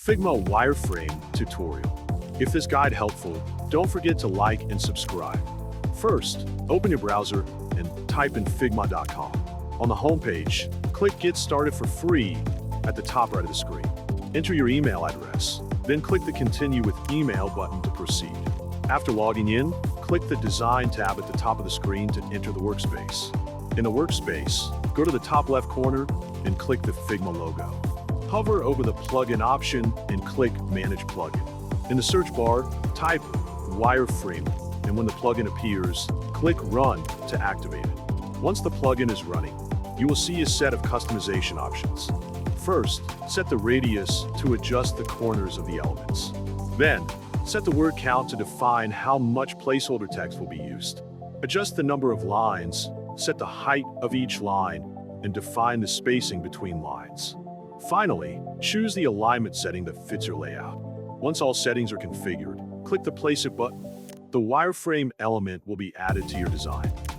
Figma Wireframe tutorial. If this guide helpful, don't forget to like and subscribe. First, open your browser and type in Figma.com. On the homepage, click Get Started for free at the top right of the screen. Enter your email address, then click the Continue with Email button to proceed. After logging in, click the Design tab at the top of the screen to enter the workspace. In the workspace, go to the top left corner and click the Figma logo. Hover over the plugin option and click Manage Plugin. In the search bar, type Wireframe, and when the plugin appears, click Run to activate it. Once the plugin is running, you will see a set of customization options. First, set the radius to adjust the corners of the elements. Then, set the word count to define how much placeholder text will be used. Adjust the number of lines, set the height of each line, and define the spacing between lines. Finally, choose the alignment setting that fits your layout. Once all settings are configured, click the Place It button. The wireframe element will be added to your design.